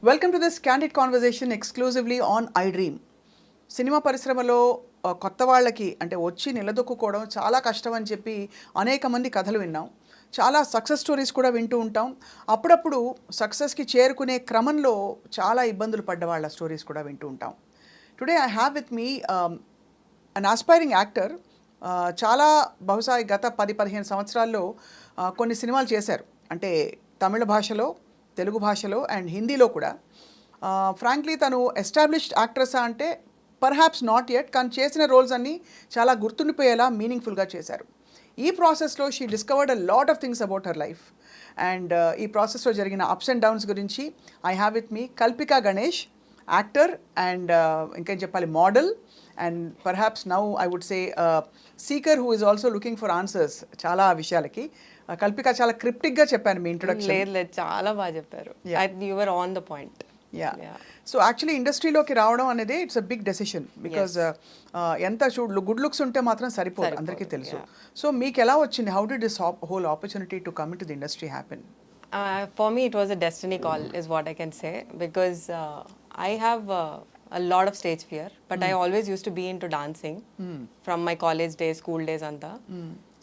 Welcome to this candid conversation exclusively on I dream. Cinema పరిశ్రమలో కొత్త వాళ్ళకి అంటే వచ్చి నిలదొక్కుకోవడం చాలా కష్టం అని చెప్పి అనేక మంది కథలు విన్నాం. చాలా సక్సెస్ స్టోరీస్ కూడా వింటూ ఉంటాం. అప్పుడప్పుడు సక్సెస్కి చేరుకునే క్రమంలో చాలా ఇబ్బందులు పడ్డ వాళ్ళ స్టోరీస్ కూడా వింటూ ఉంటాం. Today I have with me an aspiring actor. చాలా బహుశా గత 10-15 సంవత్సరాల్లో కొన్ని సినిమాలు చేశారు. అంటే తమిళ భాషలో, తెలుగు భాషలో అండ్ హిందీలో కూడా. ఫ్రాంక్లీ తను ఎస్టాబ్లిష్డ్ యాక్ట్రెసా అంటే పర్హాప్స్ నాట్ యెట్, కానీ చేసిన రోల్స్ అన్నీ చాలా గుర్తుండిపోయేలా మీనింగ్ఫుల్గా చేశారు. ఈ ప్రాసెస్లో she discovered a lot of things about her life. And ఈ ప్రాసెస్లో జరిగిన అప్స్ అండ్ డౌన్స్ గురించి I have with me Kalpika Ganesh, actor and ఇంకేం చెప్పాలి, model, and perhaps now I would say seeker who is also looking for answers చాలా విషయాలకి. కల్పిక, చాలా క్రిప్టిక్గా చెప్పాను మీ ఇంట్రొడక్షన్. లేదు, చాలా బాగా చెప్పారు. You were on the point. Yeah. So actually ఇండస్ట్రీలోకి రావడం అనేది it's a big decision. Because ఎంత గుడ్ లుక్స్ ఉంటే మాత్రం సరిపోదు, అందరికీ తెలుసు. సో మీకు ఎలా వచ్చింది? How did this whole opportunity to come to the industry happen? For me, it was a destiny call, is what I can say, because I have a lot of stage fear, but I always used to be into dancing from my college days, school days anta.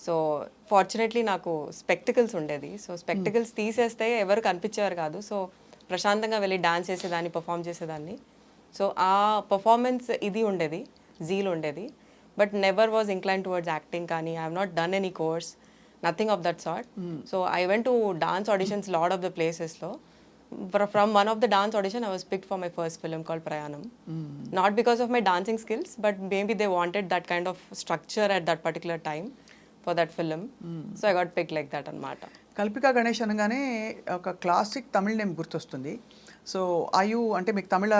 So fortunately నాకు spectacles ఉండేది. So spectacles తీసేస్తే ఎవరు కనిపించేవారు కాదు. So ప్రశాంతంగా వెళ్ళి dance చేసేదాన్ని, perform చేసేదాన్ని. So ఆ పర్ఫార్మెన్స్ ఇది ఉండేది, జీల్ ఉండేది. But never was incline towards acting కానీ I have not done any course, nothing of that sort. So I went to dance auditions lot of the ప్లేసెస్లో. From one of the dance audition, I was picked for my first film called Prayanam. Not because of my dancing skills, but maybe they wanted that kind of structure at that particular time for that film. So I got picked like that anamata. Kalpika Ganesh అనగానే ఒక classic తమిళ name గుర్తొస్తుంది. So ఆయు అంటే మీకు తమిళ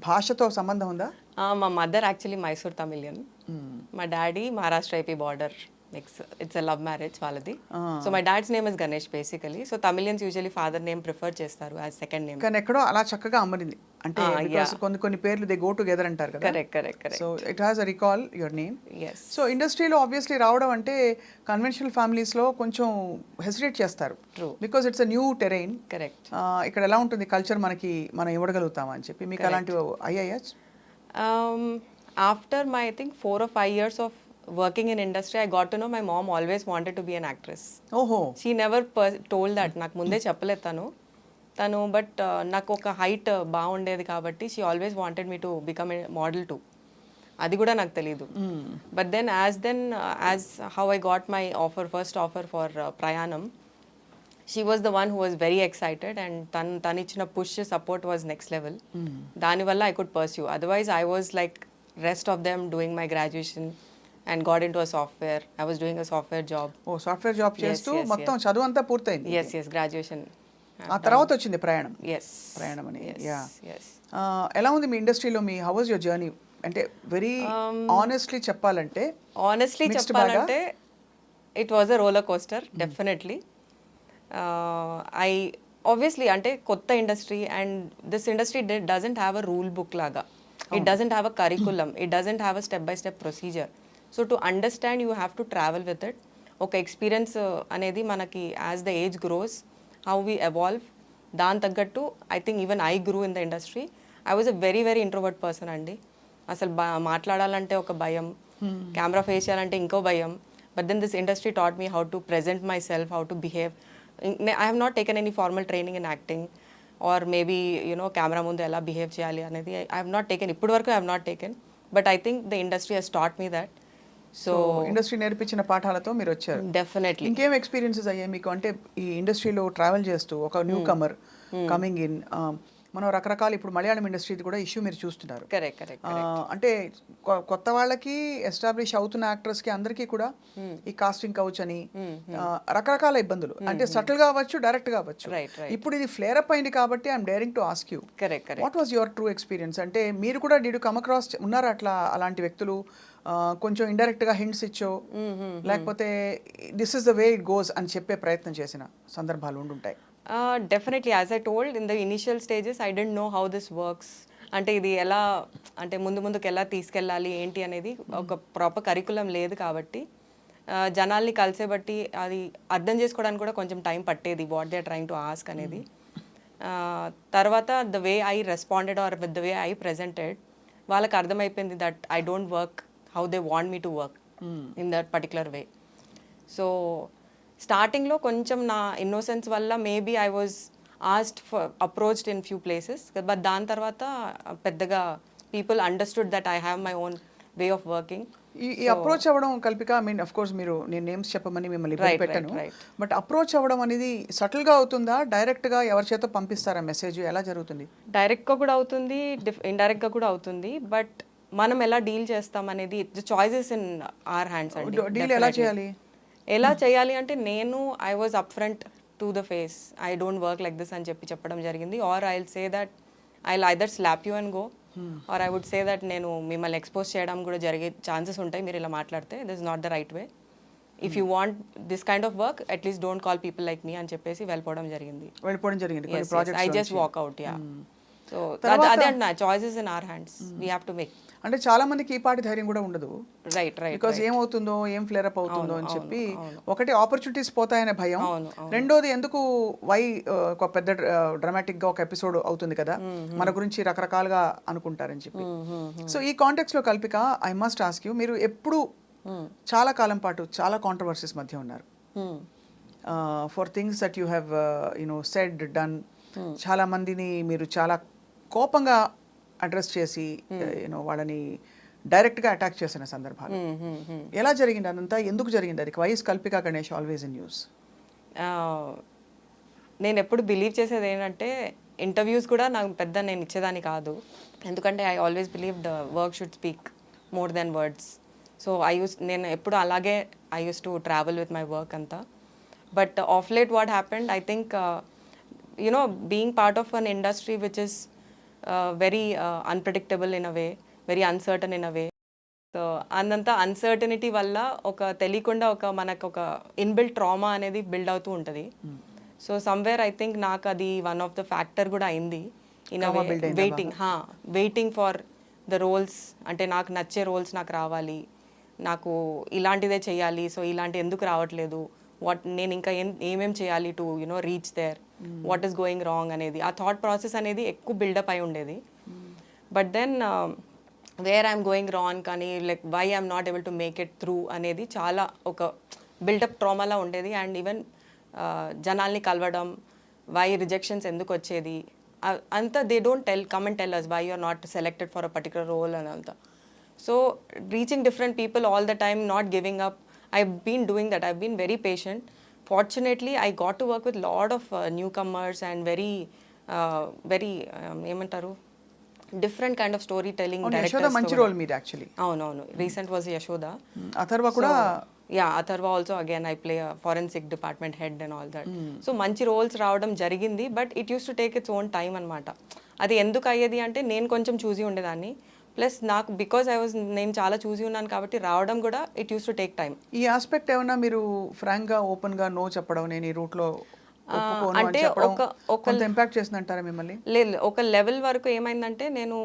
భాషతో సంబంధం ఉందా? మా మదర్ యాక్చువల్లీ మైసూర్ తమిళియన్, మా daddy Maharashtra IP border mix. It's a love marriage వాళ్ళది. So my dad's name is Ganesh basically. So Tamilians usually father name prefer చేస్తారు యాజ్ సెకండ్ నేమ్. కానీ ఎక్కడో అలా చక్కగా అమరింది అంటే కొన్ని పేర్లు దే గో టుగెదర్ అంటారు కదా. Correct. So it has a recall your name. yes. So ఇండస్ట్రీలో ఆబ్వియస్లీ రావడం అంటే కన్వెన్షనల్ ఫ్యామిలీస్లో కొంచెం హెసిటేట్ చేస్తారు. True. Because it's a new terrain. Correct. ఇక్కడ ఎలా ఉంటుంది కల్చర్, మనం ఇవ్వగలుగుతామా అని చెప్పి మీకు అలాంటివి అయ్యాయా? After my I think 4 or 5 years of working in industry, I got to know my mom always wanted to be an actress. ఓహో. She never told that. నాకు ముందే చెప్పలేదు తను బట్ నాకు ఒక హైట్ బాగుండేది కాబట్టి she always wanted me to become a model too. అది కూడా నాకు తెలీదు. But as how I got my first offer for Prayanam, she was the one who was very excited and తను ఇచ్చిన push support was next level. దానివల్ల I could pursue. Otherwise I was like rest of them doing my graduation and got into a software. I was doing a software job. Software job చేస్తూ మొత్తం చదువు అంతా పూర్తయింది. yes graduation. ఆ తర్వాత వచ్చింది ప్రయాణం. ప్రయాణం అని. యా. ఎలా ఉంది మీ ఇండస్ట్రీలో? Me how was your journey? అంటే వెరీ ఆనెస్ట్లీ చెప్పాలంటే it was a roller coaster definitely. I obviously అంటే కొత్త industry and this industry doesn't have a rule book లాగా. It doesn't have a curriculum. It doesn't have a step-by-step procedure. So to understand, you have to travel with it. Okay, experience అనేది మనకి as the age grows, how we evolve. దాని తగ్గట్టు I think even I grew in the industry. I was a very, very introvert person అండి. అసలు మాట్లాడాలంటే ఒక భయం, camera face చేయాలంటే ఇంకో భయం. But then this industry taught me how to present myself, how to behave. I have not taken any formal training in acting. Or maybe camera ముందు ఎలా బిహేవ్ చేయాలి అనేది ఐ హావ్ నాట్ టేకెన్. ఇప్పటి వరకు I have not taken. But I think the industry has taught me that. So ఇండస్ట్రీ నేర్పించిన పాఠాలతో మీరు వచ్చారు. డెఫినెట్లీ. ఇంకేం ఎక్స్పీరియన్సెస్ అయ్యాయి మీకు? అంటే ఈ ఇండస్ట్రీలో ట్రావెల్ చేస్తూ ఒక న్యూ కమర్ కమింగ్ ఇన్, మనం రకరకాల ఇప్పుడు మలయాళం ఇండస్ట్రీది కూడా ఇష్యూ మీరు చూస్తున్నారు. కరెక్ట్. అంటే కొత్త వాళ్ళకి, ఎస్టాబ్లిష్ అవుతున్న యాక్టర్స్కి అందరికీ కూడా ఈ కాస్టింగ్ కౌచ్ అని రకరకాల ఇబ్బందులు, అంటే సటిల్ గా అవ్వచ్చు, డైరెక్ట్ గా అవ్వచ్చు. ఇప్పుడు ఇది ఫ్లేర్ అప్ అయింది కాబట్టి I'm daring to ask you, what was your true experience? అంటే మీరు కూడా డిడ్ యు కమ్ అక్రాస్ ఉన్నారా అలాంటి వ్యక్తులు? కొంచెం ఇండైరెక్ట్ గా హింట్స్ ఇచ్చో, లేకపోతే this is the way it goes అని చెప్పే ప్రయత్నం చేసిన సందర్భాలు ఉండుంటాయి. Definitely, as I told in the initial stages, I didn't know how this works. అంటే ఇది ఎలా, అంటే ముందుకు ఎలా తీసుకెళ్ళాలి ఏంటి అనేది ఒక ప్రాపర్ కరికులం లేదు కాబట్టి జనాల్ని కలిసే బట్టి అది అర్థం చేసుకోవడానికి కూడా కొంచెం టైం పట్టేది, what they are trying to ask అనేది. తర్వాత the way I responded or with the way I presented వాళ్ళకి అర్థమైపోయింది that I don't work how they want me to work in that particular way. So స్టార్టింగ్లో కొంచెం నా innocence వల్ల maybe I was asked for approached in few places, but దాని తర్వాత పెద్దగా people understood that I have my own way of working. ఈ approach అవ్వడం Kalpika, I mean of course మీరు నేను నేమ్స్ చెప్పమని మిమ్మల్ని ఇబ్బంది Right, పెట్టాను, right. బట్ అప్రోచ్ అవ్వడం అనేది సటిల్గా అవుతుందా, డైరెక్ట్గా ఎవరి చేత పంపిస్తారా మెసేజ్, ఎలా జరుగుతుంది? డైరెక్ట్గా కూడా అవుతుంది, ఇండైరెక్ట్గా కూడా అవుతుంది, బట్ మనం ఎలా డీల్ చేస్తాం అనేది the choices in our hands అండి. డీల్ ఎలా చేయాలి? ఎలా చేయాలి అంటే నేను I was up front to the face, I don't work like this అని చెప్పడం జరిగింది. Or I will say that I will either slap you and go, or I would say that నేను మిమ్మల్ని ఎక్స్పోజ్ చేయడం కూడా జరిగే ఛాన్సెస్ ఉంటాయి మీరు ఇలా మాట్లాడితే, this not the right way. If you want this kind of work at least don't call people like me అని చెప్పేసి వెళ్ళిపోవడం జరిగింది. I just walk out. Yeah. So అదే అంటున్నా, choices in our hands, we have to make. అంటే చాలా మందికి ఈ పాటి ధైర్యం కూడా ఉండదు, రైట్ రైట్, బికాజ్ ఏమవుతుందో, ఏం ఫ్లేర్ అప్ అవుతుందో అని చెప్పి. ఒకటి ఆపర్చునిటీస్ పోతాయనే భయం, రెండోది ఎందుకు వై ఒక పెద్ద డ్రామాటిక్ గా ఒక ఎపిసోడ్ అవుతుంది కదా, మన గురించి రకరకాలుగా అనుకుంటారని చెప్పి. సో ఈ కాంటెక్స్ట్ లో Kalpika, I must ask you, మీరు ఎప్పుడు చాలా కాలం పాటు చాలా కాంట్రవర్సీస్ మధ్య ఉన్నారు, for things that you have you know said done. చాలా మందిని మీరు చాలా కోపంగా అడ్రస్ చేసి యూనో వాళ్ళని డైరెక్ట్గా అటాక్ చేసిన సందర్భాలు. ఎలా జరిగింది అదంతా, ఎందుకు జరిగింది అది? Why is Kalpika Ganesh always in news? నేను ఎప్పుడు బిలీవ్ చేసేది ఏంటంటే, ఇంటర్వ్యూస్ కూడా నాకు పెద్ద నేను ఇచ్చేదాన్ని కాదు, ఎందుకంటే I always believe the work should speak more than words. So నేను ఎప్పుడు అలాగే I use to travel with my work అంతా. But of late what happened, I think you know being part of an industry which is very unpredictable in a way, very uncertain in a way. So అందంతా uncertainty వల్ల ఒక తెలియకుండా ఒక మనకు ఒక inbuilt trauma అనేది build అవుతూ ఉంటుంది. సో సమ్వేర్ ఐ థింక్ నాకు అది వన్ ఆఫ్ ద ఫ్యాక్టర్ కూడా అయింది in a way. Waiting for the roles, అంటే నాకు నచ్చే రోల్స్ నాకు రావాలి, నాకు ఇలాంటిదే చేయాలి, సో ఇలాంటి ఎందుకు రావట్లేదు, నేను ఇంకా ఏమేం చేయాలి to you know reach there, what is going wrong అనేది, ఆ థాట్ ప్రాసెస్ అనేది ఎక్కువ బిల్డప్ అయి ఉండేది. But then where I'm going wrong కానీ like why I'm not able to make it through అనేది చాలా ఒక బిల్డప్ ట్రామాలా ఉండేది. అండ్ ఈవెన్ జనాల్ని కలవడం, వై రిజెక్షన్స్ ఎందుకు వచ్చేది అంతా, they don't come and tell us why you are not selected for a particular role అని అంతా. So reaching different people all the time, not giving up. I've been doing that. I've been very patient. Fortunately, I got to work with a lot of newcomers and very ఏమంటారు, different kind of storytelling directors. Yashoda మంచి role మీద actually. అవునవును, recent was Yashoda. Atharva కూడా. Yeah, Atharva also again I play forensic department head and all that. So మంచి roles రావడం జరిగింది, but it use to take its own time అనమాట. అది ఎందుకు అయ్యేది అంటే, నేను కొంచెం చూసి ఉండేదాన్ని, ప్లస్ నాకు బికాజ్ నేను చాలా చూసి ఉన్నాను కాబట్టి రావడం కూడా it use to take time. ఈ ఆస్పెక్ట్ ఏమన్నా మీరు ఫ్రాంక్గా ఓపెన్గా నో చెప్పడం, నేను ఈ రూట్లో అంటే ఒక ఇంపాక్ట్ చేసిందంటారా మిమ్మల్ని? లేదు, ఒక లెవెల్ వరకు ఏమైందంటే, నేను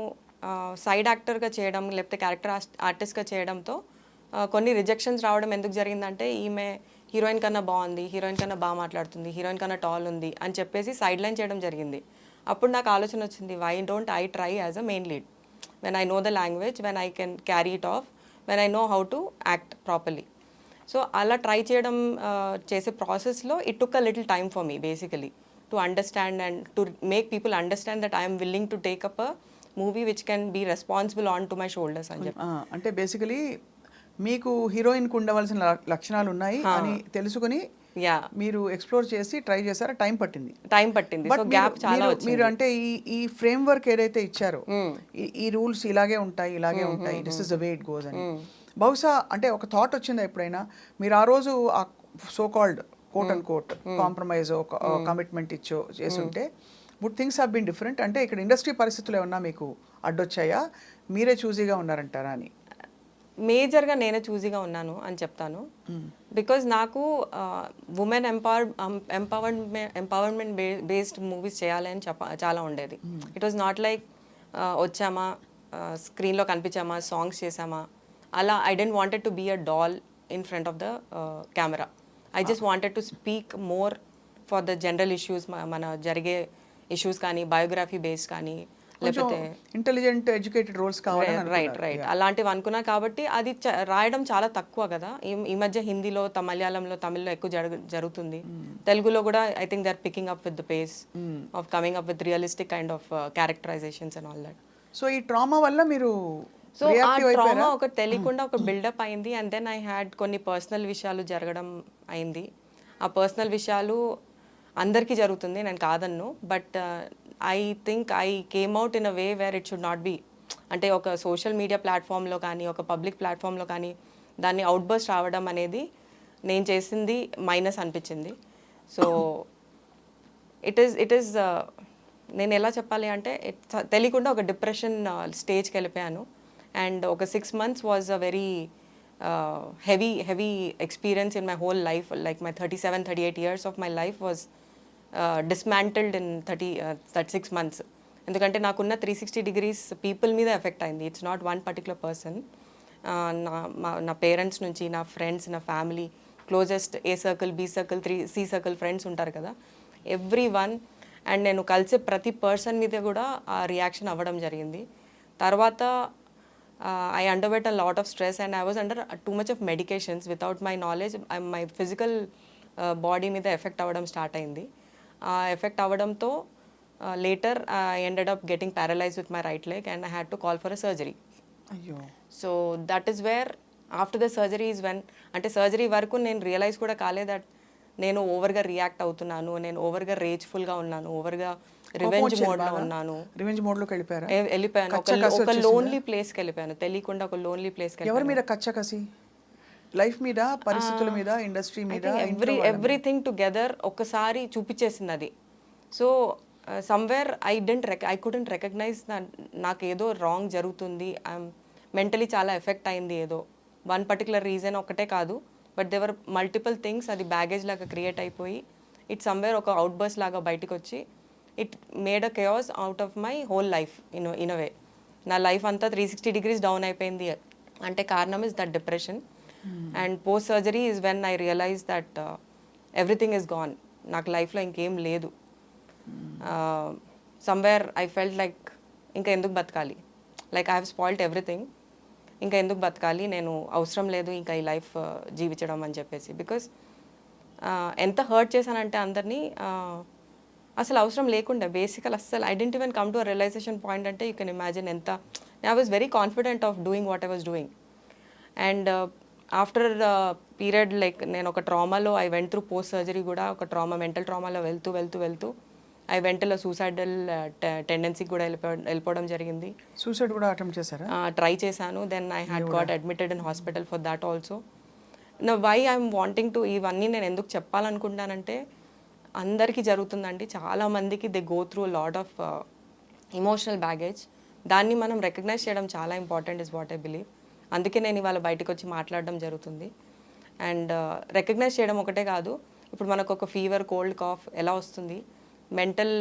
సైడ్ యాక్టర్గా చేయడం లేకపోతే క్యారెక్టర్ ఆర్టిస్ట్గా చేయడంతో కొన్ని రిజెక్షన్స్ రావడం ఎందుకు జరిగిందంటే, ఈమె హీరోయిన్ కన్నా బాగుంది, హీరోయిన్ కన్నా బాగా మాట్లాడుతుంది, హీరోయిన్ కన్నా టాల్ ఉంది అని చెప్పేసి సైడ్ లైన్ చేయడం జరిగింది. అప్పుడు నాకు ఆలోచన వచ్చింది, why don't I try as a main lead, when I know the language, when I can carry it off, when I know how to act properly. So అలా ట్రై చేయడం చేసే ప్రాసెస్లో it took a little time for me basically to understand and to make people understand that I am willing to take up a movie which can be responsible onto my shoulders అని చెప్పి. అంటే basically మీకు హీరోయిన్కి ఉండవలసిన లక్షణాలు ఉన్నాయి అని తెలుసుకుని మీరు ఎక్స్ప్లోర్ చేసి ట్రై చేశారా? టైం పట్టింది. సో గ్యాప్ చాలా వచ్చింది. మీరు అంటే ఈ ఫ్రేమ్ వర్క్ ఏదైతే ఇచ్చారో, ఈ రూల్స్ ఇలాగే ఉంటాయి, this is the way it goes అని, బహుశా అంటే ఒక థాట్ వచ్చిందా ఎప్పుడైనా? మీరు ఆ రోజు ఆ so called quote and quote compromise commitment చేసి ఉంటే would things have been different? అంటే ఇక్కడ ఇండస్ట్రీ పరిస్థితులు ఏమన్నా మీకు అడ్డొచ్చాయా, మీరే చూజీగా ఉన్నారంటారా అని? మేజర్గా నేనే చూజీగా ఉన్నాను అని చెప్తాను. బికాజ్ నాకు ఉమెన్ ఎంపవర్మెంట్ బేస్డ్ మూవీస్ చేయాలి అని చాలా ఉండేది. ఇట్ వాజ్ నాట్ లైక్ వచ్చామా, స్క్రీన్లో కనిపించామా, సాంగ్స్ చేసామా, అలా. I didn't wanted to be a doll in front of the camera. I just wanted to speak more for the general issues, మన జరిగే ఇష్యూస్ కానీ బయోగ్రఫీ బేస్డ్ కానీ కొంచెం లేకపోతే ఇంటెలిజెంట్ ఎడ్యుకేటెడ్ రోల్స్ కావాలని రైట్ అనుకున్నారు. రైట్ అలాంటివి అనుకున్నా కాబట్టి అది రాయడం చాలా తక్కువ కదా. ఈ మధ్య హిందీలో మలయాళంలో తమిళ్లో ఎక్కువ జరుగుతుంది. తెలుగులో కూడా I think they are picking up with the pace of coming up with realistic kind of characterisations and all that. So ఈ ట్రామా వల్ల మీరు సో ఆ reactive ట్రామా అయిపోయారా? ఒక తెలియకుండా ఒక బిల్డప్ అయింది అండ్ దెన్ ఐ హ్యాడ్ కొన్ని పర్సనల్ విషయాలు జరగడం అయింది. ఆ పర్సనల్ విషయాలు అందరికీ జరుగుతుంది, నేను కాదన్ను. But I think I came out in a way where it should not be. అంటే ఒక సోషల్ మీడియా ప్లాట్ఫామ్లో కానీ ఒక పబ్లిక్ ప్లాట్ఫామ్లో కానీ దాన్ని అవుట్బర్స్ట్ రావడం అనేది నేను చేసింది మైనస్ అనిపించింది. సో ఇట్ ఈస్ నేను ఎలా చెప్పాలి అంటే తెలియకుండా ఒక డిప్రెషన్ స్టేజ్కి వెళ్ళిపోయాను. అండ్ ఒక 6 months was a very heavy experience in my whole life. Like my 38 years of my life was dismantled in 36 months. ఎందుకంటే నాకున్న 360 degrees పీపుల్ మీద ఎఫెక్ట్ అయింది. It's not one particular person. నా పేరెంట్స్ నుంచి, నా ఫ్రెండ్స్, నా family, closest A circle, B circle, C circle friends ఉంటారు కదా, ఎవ్రీ వన్. అండ్ నేను కలిసే ప్రతి పర్సన్ మీద కూడా ఆ రియాక్షన్ అవ్వడం జరిగింది. తర్వాత I underwent a lot of stress and I was under too much of medications without my knowledge. My physical body మీద ఎఫెక్ట్ అవ్వడం స్టార్ట్ అయింది. ఆ ఎఫెక్ట్ అవ్వడంతో later I ended up getting paralyzed with my right leg and I had to call for a surgery. అయ్యో. So that is where after the surgery is when, అంటే surgery వరకు నేను realise కూడా కాలేదు that నేను ఓవర్గా react అవుతున్నాను, నేను ఓవర్గా రేజ్ఫుల్గా ఉన్నాను, ఓవర్గా రివెంజ్ మోడ్లో ఉన్నాను. రివెంజ్ మోడ్లోకి వెళ్ళిపోయారా? వెళ్ళిపోయాను, ఒక లోన్లీ ప్లేస్కి వెళ్ళిపోయాను, తెలియకుండా ఒక లోన్లీ ప్లేస్కి. ఎవరి మీద కచ్చకసి? లైఫ్ మీద, పరిస్థితుల మీద, ఇండస్ట్రీ మీద, ఎవ్రీథింగ్ టుగెదర్ ఒకసారి చూపించేసింది అది. So somewhere I couldn't recognise నాకు ఏదో రాంగ్ జరుగుతుంది, మెంటలీ చాలా ఎఫెక్ట్ అయింది. ఏదో వన్ పర్టికులర్ రీజన్ ఒకటే కాదు, బట్ దేవర్ మల్టిపుల్ థింగ్స్. అది బ్యాగేజ్ లాగా క్రియేట్ అయిపోయి ఇట్ సమ్వేర్ ఒక అవుట్ బర్స్ లాగా బయటకు వచ్చి it made a chaos out of my whole life in a way. నా లైఫ్ అంతా 360 degrees డౌన్ అయిపోయింది. అంటే కారణం is that depression. And post surgery is when I realise that everything is gone. నాకు లైఫ్లో ఇంకేం లేదు. సమ్వేర్ ఐ ఫెల్ట్ లైక్ ఇంకా ఎందుకు బతకాలి, like I have spoiled everything, ఇంకా ఎందుకు బతకాలి, నేను అవసరం లేదు ఇంకా ఈ లైఫ్ జీవించడం అని చెప్పేసి. బికాస్ ఎంత హర్ట్ చేశానంటే అందరినీ, అసలు అవసరం లేకుండా బేసికల్ అస్సలు I didn't even come to a realisation point. అంటే యూ కెన్ ఇమాజిన్ ఎంత I was very confident of doing what I was doing. And after period like నేను ఒక ట్రామాలో I went through post surgery కూడా ఒక mental ట్రామాలో వెళ్తూ I went suicidal టెండెన్సీకి కూడా వెళ్ళిపోవడం జరిగింది. సూసైడ్ కూడా అటెంప్ట్ చేశారా? ట్రై చేశాను. Then I had got admitted in hospital for that also. నా వై ఐఎమ్ వాంటింగ్ టు ఇవన్నీ నేను ఎందుకు చెప్పాలనుకుంటానంటే అందరికీ జరుగుతుందండి, చాలామందికి they go through lot of emotional baggage. దాన్ని మనం రికగ్నైజ్ చేయడం చాలా important is what I believe. అందుకే నేను ఇవాళ బయటకు వచ్చి మాట్లాడడం జరుగుతుంది. అండ్ రికగ్నైజ్ చేయడం ఒకటే కాదు, ఇప్పుడు మనకు ఒక ఫీవర్, కోల్డ్, కాఫ్ ఎలా వస్తుంది, mental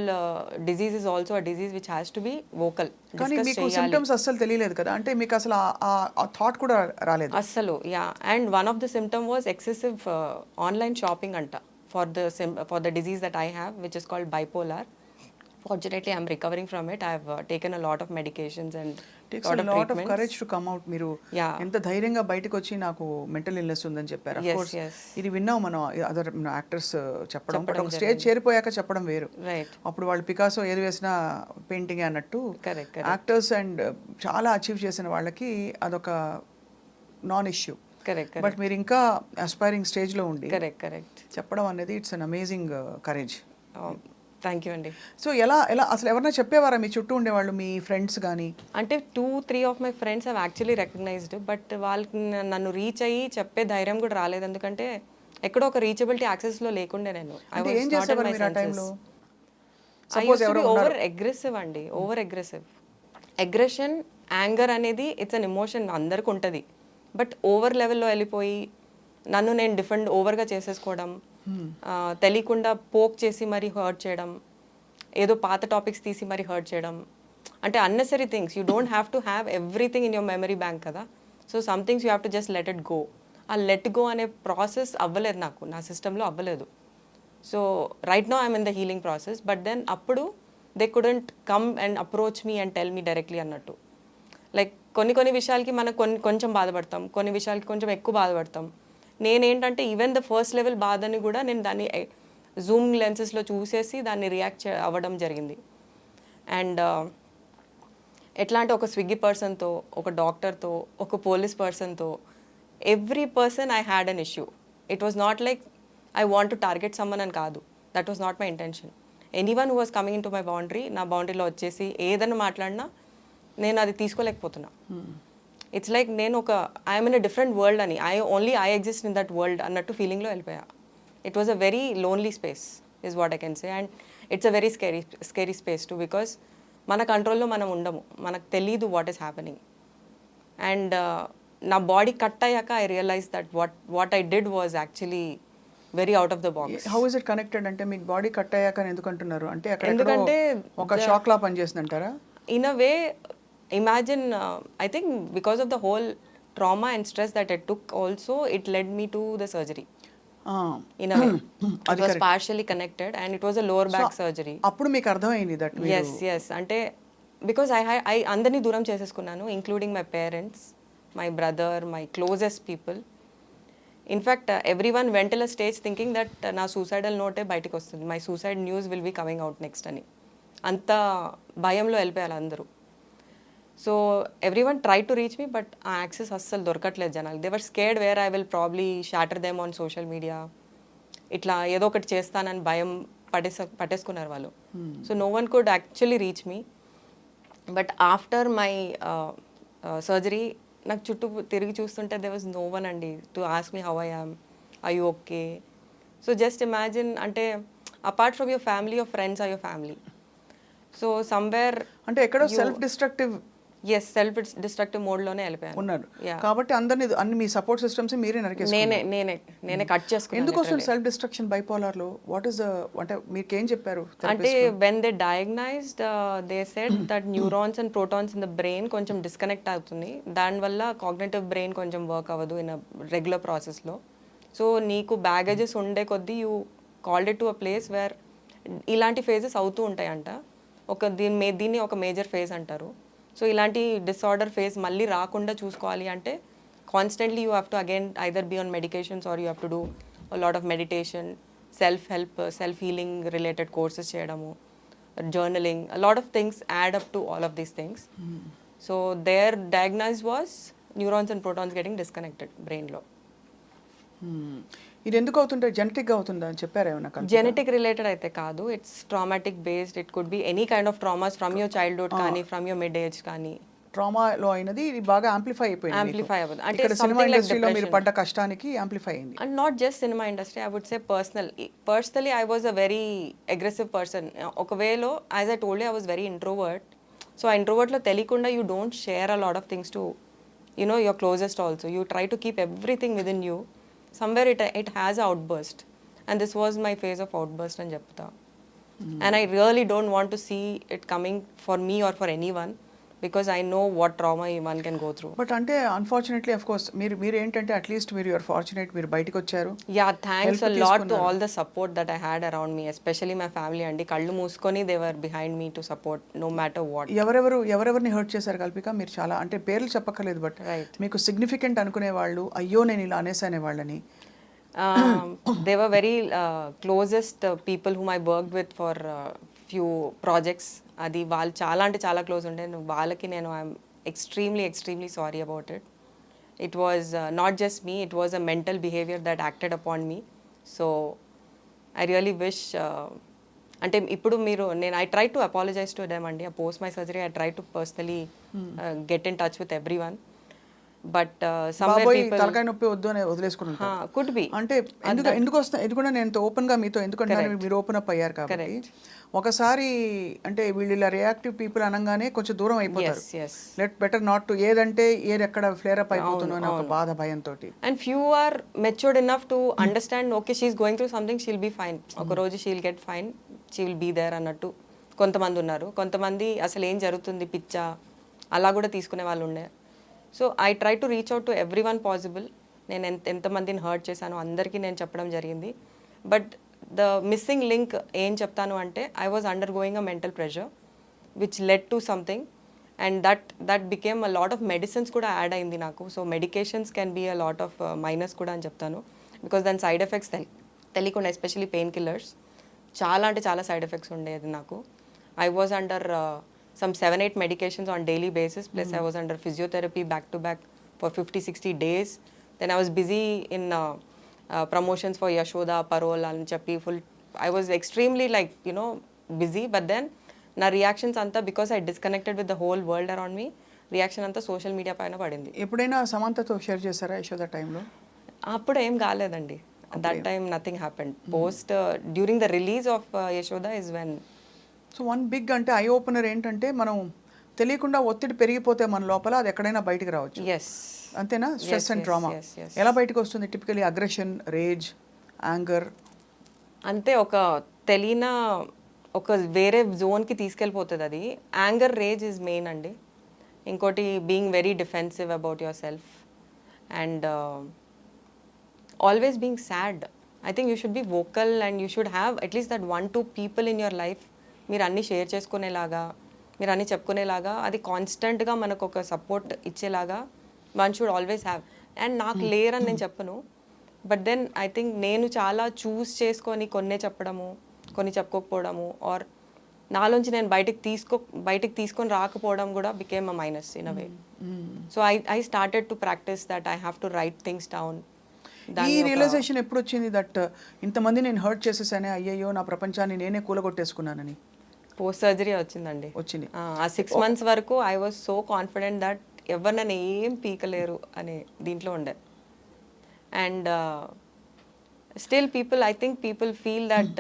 disease is also a disease which has to be vocal. కానీ మీకు సింప్టమ్స్ అస్సలు తెలియలేదు కదా, అంటే మీకు అసలు ఆ థాట్ కూడా రాలేదు అస్సలు. Yeah, and one of the symptom was excessive online shopping అంట for the disease that I have, which is called bipolar. Fortunately, I'm recovering from it. I've taken a lot of medications and takes a lot of courage to come out. మీరు ఎంత ధైర్యంగా బయటకు వచ్చి నాకు mental illness ఉందని చెప్పారు. Of course ఇది విన్నాం మనం అదర్ యాక్టర్స్ చెప్పడం, బట్ ఒక స్టేజ్ చేరిపోయాక చెప్పడం వేరు. అప్పుడు వాళ్ళు పికాసో ఏది వేసినా పెయింటింగ్ అన్నట్టు యాక్టర్స్ అండ్ చాలా అచీవ్ చేసిన వాళ్ళకి అదొక నాన్ ఇష్యూ. బట్ మీరు ఇంకా అస్పైరింగ్ స్టేజ్లో ఉండి చెప్పడం అనేది it's an amazing courage. Thank you అండి. సో ఎలా అసలు ఎవరైనా చెప్పేవారా మీ చుట్టూ ఉండేవాళ్ళు, మీ ఫ్రెండ్స్ కానీ? అంటే 2-3 of my friends have actually recognised, but వాళ్ళకి నన్ను రీచ్ అయ్యి చెప్పే ధైర్యం కూడా రాలేదు. ఎందుకంటే ఎక్కడో ఒక రీచబిలిటీ యాక్సెస్లో లేకుండే నేను. ఓవర్ అగ్రెసివ్ అండి, ఓవర్ అగ్రెసివ్. అగ్రెషన్, యాంగర్ అనేది ఇట్స్ అన్ ఎమోషన్, అందరికి ఉంటుంది. బట్ ఓవర్ లెవెల్లో వెళ్ళిపోయి నన్ను నేను ఓవర్గా చేసేసుకోవడం, తెలియకుండా పోక్ చేసి మరీ హర్ట్ చేయడం, ఏదో పాత టాపిక్స్ తీసి మరీ హర్ట్ చేయడం, అంటే unnecessary things. You don't have to have everything in your memory bank కదా. So some things you have to just let it go. ఆ లెట్ గో అనే ప్రాసెస్ అవ్వలేదు నాకు, నా సిస్టంలో అవ్వలేదు. So right now I'm in the healing process. But then అప్పుడు they couldn't come and approach me and tell me directly అన్నట్టు. లైక్ కొన్ని విషయాలకి మనం కొంచెం బాధపడతాం, కొన్ని విషయాలకి కొంచెం ఎక్కువ బాధపడతాం. నేనేంటంటే ఈవెన్ ద ఫస్ట్ లెవెల్ బాధని కూడా నేను దాన్ని జూమ్ లెన్సెస్లో చూసేసి దాన్ని రియాక్ట్ అవ్వడం జరిగింది. అండ్ ఎట్లా అంటే ఒక స్విగ్గీ పర్సన్తో, ఒక డాక్టర్తో, ఒక పోలీస్ పర్సన్తో, every person I had an issue. It was not like I want to target someone అని కాదు. That was not my intention. Anyone who was coming in to my boundary, నా బౌండరీలో వచ్చేసి ఏదైనా మాట్లాడినా నేను అది తీసుకోలేకపోతున్నా. ఇట్స్ లైక్ నేను ఒక I'm in a different world అని, I exist in that world అన్నట్టు ఫీలింగ్లో వెళ్ళిపోయా. It was a very lonely space is what I can say. And it's a very scary space too, because మన కంట్రోల్లో మనం ఉండము, మనకు తెలీదు వాట్ ఈస్ హ్యాపెనింగ్. అండ్ నా బాడీ కట్ అయ్యాక I realise that what I did was actually very out of the box. How is it connected అంటే మీకు బాడీ కట్ అయ్యాక అని ఎందుకు అంటున్నారు? అంటే అక్కడ ఎందుకంటే ఒక షాక్ లా పనిచేస్తుందంటారా? In a way, imagine, I think because of the whole trauma and stress that I took also, it led me to the surgery. In a way. It was partially connected and it was a lower back surgery. అప్పుడు మీకు అర్థమైంది that Yes. అంటే because I అందరినీ దూరం చేసేసుకున్నాను, including my parents, my brother, my closest people. In fact, everyone went till a stage thinking that నా suicidal note బయటికి వస్తుంది, my suicide news will be coming out next అని. అంత భయంలో వెళ్ళిపోయారు అందరూ. So every one try to reach me, but ఆ access అస్సలు దొరకట్లేదు జనాలు. They were scared where I will probably shatter them on social media. ఇట్లా ఏదో ఒకటి చేస్తానని భయం పట్టేసుకున్నారు వాళ్ళు. So no one could actually reach me. But after my surgery నాకు చుట్టూ తిరిగి చూస్తుంటే దే వాజ్ నో వన్ అండి to ask me how I am, I you okay. So just imagine, అంటే apart from your family, your friends or your family. So somewhere అంటే ఎక్కడో self destructive self destructive మోడ్లోనే వెళ్ళిపోయాను ఉన్నారు. కాబట్టి అన్ని మీ support systems మీరే నరికేసుకున్నారు. నేనే కట్ చేసుకున్నాను. ఎందుకు వస్తుంది సెల్ఫ్ డిస్ట్రక్షన్ బైపోలార్ లో? వాట్ ఇస్ అంటే మీకు ఏం చెప్పారు? అంటే when they డయాగ్నైజ్డ్ they said that neurons and protons in the brain కొంచెం డిస్కనెక్ట్ అవుతుంది, దానివల్ల కాగ్నిటివ్ బ్రెయిన్ కొంచెం వర్క్ అవ్వదు ఇన్ రెగ్యులర్ ప్రాసెస్లో. సో నీకు బ్యాగేజెస్ ఉండే కొద్దీ you called it to a place where ఇలాంటి ఫేజెస్ అవుతూ ఉంటాయంట. దీన్ని ఒక మేజర్ ఫేజ్ అంటారు. సో ఇలాంటి డిసార్డర్ ఫేజ్ మళ్ళీ రాకుండా చూసుకోవాలి అంటే constantly you have to again either be on medications or you have to do a lot of meditation, self healing related courses చేయడము, journaling, a lot of things add up to all of these things. So their diagnose was neurons and protons getting disconnected బ్రెయిన్లో. ఇది ఎందుకు అవుతుంటే జెనెటిక్గా అవుతుందా అని చెప్పారు ఏమన్నా? Genetic related అయితే కాదు, it's traumatic based. It could be any kind of traumas from your childhood కానీ ఫ్రమ్ యువర్ మిడ్ ఏజ్ కానీ. ట్రామాలో అయినది ఇది బాగా యాంప్లిఫై అయిపోయింది. యాంప్లిఫై అవ్వదు అంటే ఇక్కడ సినిమా ఇండస్ట్రీలో మీరు పడ్డ కష్టానికి యాంప్లిఫై అయింది. And not just cinema industry, I would say personally I was a very aggressive person. ఒక వేలో as I told I was very introvert. So ఆ ఇంట్రోవర్ట్లో తెలియకుండా you don't share a lot of things to your closest also. You try to keep everything with in you. Somewhere it has an outburst, and this was my phase of outburst and chepta. And I really don't want to see it coming for me or for anyone, because I know what trauma one can go through. But అంటే unfortunately of course మీరు ఏంటంటే at least మీరు you're fortunate, మీరు బయటకు వచ్చారు. Yeah, thanks a lot to all the support that I had around me, especially my family. అండి కళ్ళు మూసుకొని they were behind me to support no matter what. ఎవరెవరిని హర్ట్ చేశారు కల్పిక? మీరు చాలా అంటే పేర్లు చెప్పక్కర్లేదు, బట్ మీకు సిగ్నిఫికెంట్ అనుకునే వాళ్ళు, అయ్యో నేను ఇలా అనేసానే వాళ్ళని. They were very closest people whom I worked with for few projects. అది వాళ్ళు చాలా అంటే చాలా క్లోజ్ ఉండే. వాళ్ళకి నేను I'm extremely sorry about it. It was not just me, it was a mental behaviour that acted upon me. So I really wish, అంటే ఇప్పుడు I try to apologise to them అండి. Post my surgery I try to personally get in touch with every one. But తలకాయ నొప్పి వద్దు అని వదిలేసుకుంటారు. Could be అంటే ఎందుకు వస్తాయి ఇది కూడా నేను ఓపెన్ గా మీతో ఎందుకంటే మీరు ఓపెన్ అప్ అయ్యారు కాబట్టి ఒకసారి అంటే వీళ్ళు ఇలా రియాక్టివ్ పీపుల్ అనగానే కొంచెం దూరం అయిపోతారు. లెట్ బెటర్ నాట్ టు ఏదంటే ఏది ఎక్కడ ఫ్లేర్ అప్ అయిపోతుందో అని ఒక బాధ భయంతో. And few are matured enough to understand okay she's going through something, she'll be fine, ఒక రోజు she'll get fine, she will be there అన్నట్టు కొంతమంది ఉన్నారు. కొంతమంది అసలు ఏం జరుగుతుంది పిచ్చా అలా కూడా తీసుకునే వాళ్ళు ఉండే. So I try to reach out to every one possible. నేను ఎంతమందిని హర్ట్ చేశానో అందరికీ నేను చెప్పడం జరిగింది. బట్ ద మిస్సింగ్ లింక్ ఏం చెప్తాను అంటే I was undergoing a mental pressure which led to something and that became a lot of medicines కూడా యాడ్ అయింది నాకు. So medications can be a lot of minus కూడా అని చెప్తాను, because దాని సైడ్ ఎఫెక్ట్స్ తెలియకుండా, ఎస్పెషలీ పెయిన్ కిల్లర్స్ చాలా అంటే చాలా సైడ్ ఎఫెక్ట్స్ ఉండేది నాకు. I was under some 7-8 medications on daily basis, plus I was under physiotherapy back to back for 50-60 days. Then I was busy in promotions for Yashoda, Parole and Chappi full. I was extremely like, you know, busy, but then na reactions anta, because I disconnected with the whole world around me, reaction anta social media పైన పడింది. ఎప్పుడైనా సమంతతో share చేశారా యశోద టైంలో? అప్పుడు ఏం కాలేదండి. That time nothing happened. Post during the release of Yashoda is when. So one big అంటే eye opener ఏంటంటే మనం తెలియకుండా ఒత్తిడి పెరిగిపోతే మన లోపల అది ఎక్కడైనా బయటికి రావచ్చు. ఎస్, అంతేనా? Stress and trauma yes. ఎలా బయటకు వస్తుంది? Typically aggression, rage, anger. అంతే, ఒక తెలియన ఒక వేరే జోన్కి తీసుకెళ్ళిపోతుంది అది. యాంగర్, రేజ్ ఇస్ మెయిన్ అండి. ఇంకోటి being very defensive about your self and always being sad. I think you should be vocal and you should have at least that 1-2 people in your life, మీరు అన్నీ share చేసుకునేలాగా, మీరు అన్నీ చెప్పుకునేలాగా, అది కాన్స్టెంట్గా మనకు ఒక సపోర్ట్ ఇచ్చేలాగా one should always have. And నాకు లేరని నేను చెప్పను, బట్ దెన్ ఐ థింక్ నేను చాలా చూస్ చేసుకొని కొన్నే చెప్పడము, కొన్ని చెప్పుకోకపోవడము, ఆర్ నాలోంచి నేను బయటికి తీసుకొని రాకపోవడం కూడా became a minus in a way. So I started to practice that I have to right things down. ఈ రియలైజేషన్ ఎప్పుడు వచ్చింది దట్ ఇంతమంది నేను హర్ట్ చేసేసానే, అయ్యయ్యో నా ప్రపంచాన్ని నేనే కూలగొట్టేసుకున్నానని? పోస్ట్ సర్జరీ వచ్చిందండి. వచ్చింది. ఆ 6 months వరకు I was so confident that ఎవరు నన్ను ఏం పీకలేరు అనే దీంట్లో ఉండే. And still people, I think people feel that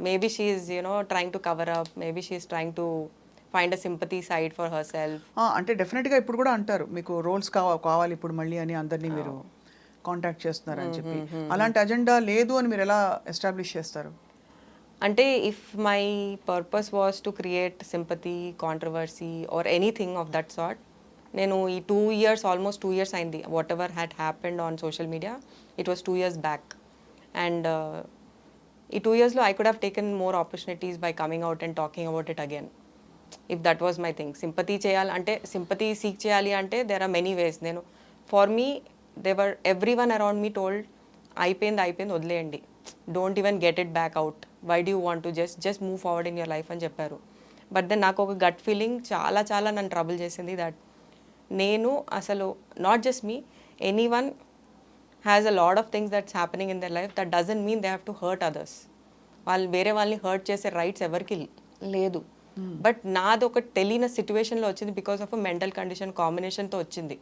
maybe she is trying to cover up, maybe she is trying to find a sympathy side for her self. అంటే డెఫినెట్గా ఇప్పుడు కూడా అంటారు మీకు రోల్స్ కావాలి ఇప్పుడు మళ్ళీ అని, అందరినీ మీరు కాంటాక్ట్ చేస్తున్నారని చెప్పి. అలాంటి అజెండా లేదు అని మీరు ఎలా ఎస్టాబ్లిష్ చేస్తారు? అంటే if my purpose was to create sympathy, controversy or anything of that sort, నేను ఈ 2 years, ఆల్మోస్ట్ 2 years అయింది, whatever had happened on social media, it was 2 years back. And ఈ 2 yearsలో I could have taken more opportunities by coming out and talking about it again, if that was my thing. Sympathy చేయాలి అంటే, sympathy seek చేయాలి అంటే there are many ways. నేను for me every one around me told, అయిపోయింది వదిలేయండి, don't even get it back out, why do you want to just move forward in your life అని చెప్పారు. But then నాకు ఒక gut feeling చాలా నన్ను trouble చేసింది, దట్ నేను అసలు not just me, any one has a lot of things that's happening in their life, that doesn't mean they have to hurt others. వేరే వాళ్ళని హర్ట్ చేసే రైట్స్ ఎవరికి లేదు. బట్ నాది ఒక తెలియని సిచ్యువేషన్లో వచ్చింది, because of a mental condition కాంబినేషన్తో వచ్చింది.